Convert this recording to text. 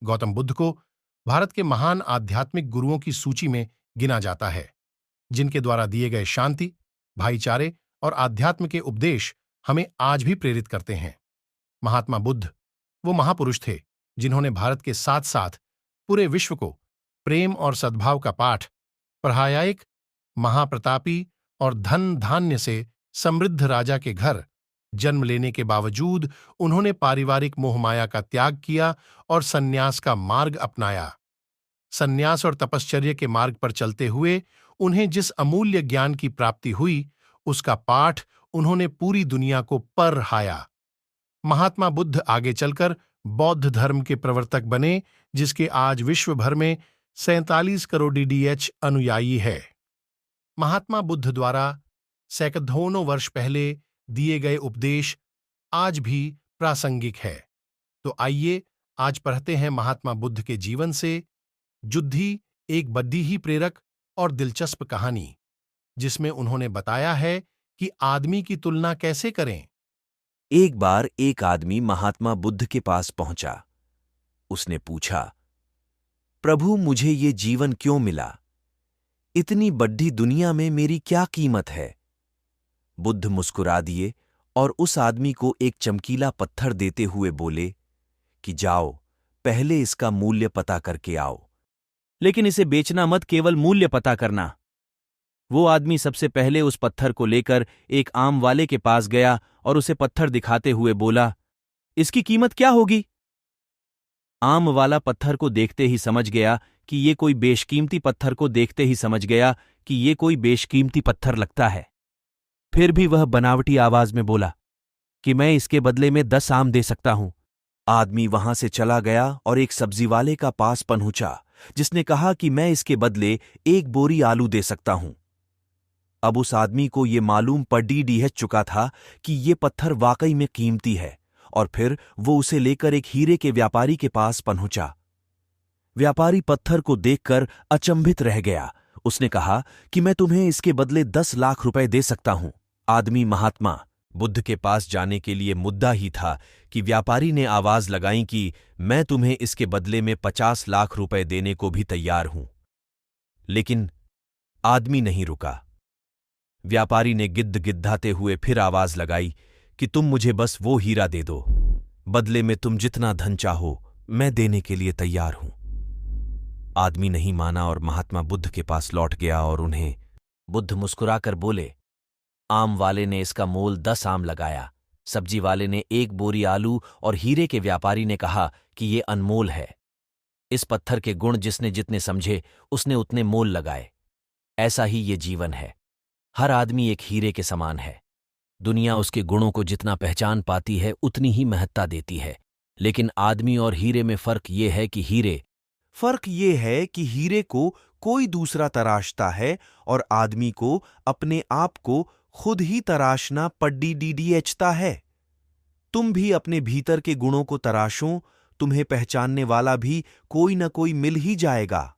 गौतम बुद्ध को भारत के महान आध्यात्मिक गुरुओं की सूची में गिना जाता है, जिनके द्वारा दिए गए शांति, भाईचारे और आध्यात्म के उपदेश हमें आज भी प्रेरित करते हैं। महात्मा बुद्ध वो महापुरुष थे जिन्होंने भारत के साथ साथ पूरे विश्व को प्रेम और सद्भाव का पाठ पढ़ाया। एक महाप्रतापी और धन धान्य से समृद्ध राजा के घर जन्म लेने के बावजूद उन्होंने पारिवारिक मोहमाया का त्याग किया और सन्यास का मार्ग अपनाया। सन्यास और तपश्चर्य के मार्ग पर चलते हुए उन्हें जिस अमूल्य ज्ञान की प्राप्ति हुई, उसका पाठ उन्होंने पूरी दुनिया को पढ़ाया। महात्मा बुद्ध आगे चलकर बौद्ध धर्म के प्रवर्तक बने, जिसके आज विश्व भर में 47 करोड़ DDH अनुयायी है। महात्मा बुद्ध द्वारा सैकड़ों वर्ष पहले दिए गए उपदेश आज भी प्रासंगिक है। तो आइए आज पढ़ते हैं महात्मा बुद्ध के जीवन से जुद्धी, एक बड़ी ही प्रेरक और दिलचस्प कहानी, जिसमें उन्होंने बताया है कि आदमी की तुलना कैसे करें। एक बार एक आदमी महात्मा बुद्ध के पास पहुंचा। उसने पूछा, प्रभु, मुझे ये जीवन क्यों मिला? इतनी बड़ी दुनिया में मेरी क्या कीमत है? बुद्ध मुस्कुरा दिए और उस आदमी को एक चमकीला पत्थर देते हुए बोले कि जाओ, पहले इसका मूल्य पता करके आओ। लेकिन इसे बेचना मत, केवल मूल्य पता करना। वो आदमी सबसे पहले उस पत्थर को लेकर एक आम वाले के पास गया और उसे पत्थर दिखाते हुए बोला, इसकी कीमत क्या होगी? आम वाला पत्थर को देखते ही समझ गया कि ये कोई बेशकीमती पत्थर को देखते ही समझ गया कि ये कोई बेशकीमती पत्थर लगता है। फिर भी वह बनावटी आवाज में बोला कि मैं इसके बदले में 10 आम दे सकता हूं। आदमी वहां से चला गया और एक सब्जी वाले का पास पहुंचा, जिसने कहा कि मैं इसके बदले 1 बोरी आलू दे सकता हूं। अब उस आदमी को ये मालूम पड़ चुका था कि ये पत्थर वाकई में कीमती है, और फिर वो उसे लेकर एक हीरे के व्यापारी के पास पहुंचा। व्यापारी पत्थर को देखकर अचंभित रह गया। उसने कहा कि मैं तुम्हें इसके बदले 10 लाख रुपए दे सकता हूं। आदमी महात्मा बुद्ध के पास जाने के लिए मुद्दा ही था कि व्यापारी ने आवाज लगाई कि मैं तुम्हें इसके बदले में 50 लाख रुपए देने को भी तैयार हूं। लेकिन आदमी नहीं रुका। व्यापारी ने गिद्धाते हुए फिर आवाज लगाई कि तुम मुझे बस वो हीरा दे दो, बदले में तुम जितना धन चाहो मैं देने के लिए तैयार हूं। आदमी नहीं माना और महात्मा बुद्ध के पास लौट गया और उन्हें बुद्ध मुस्कुराकर बोले, आम वाले ने इसका मोल 10 आम लगाया, सब्जी वाले ने 1 बोरी आलू और हीरे के व्यापारी ने कहा कि ये अनमोल है। इस पत्थर के गुण जिसने जितने समझे उसने उतने मोल लगाए। ऐसा ही ये जीवन है। हर आदमी एक हीरे के समान है। दुनिया उसके गुणों को जितना पहचान पाती है उतनी ही महत्ता देती है। लेकिन आदमी और हीरे में फर्क ये है कि हीरे को कोई दूसरा तराशता है और आदमी को अपने आप को खुद ही तराशना पड़ता है। तुम भी अपने भीतर के गुणों को तराशो, तुम्हें पहचानने वाला भी कोई न कोई मिल ही जाएगा।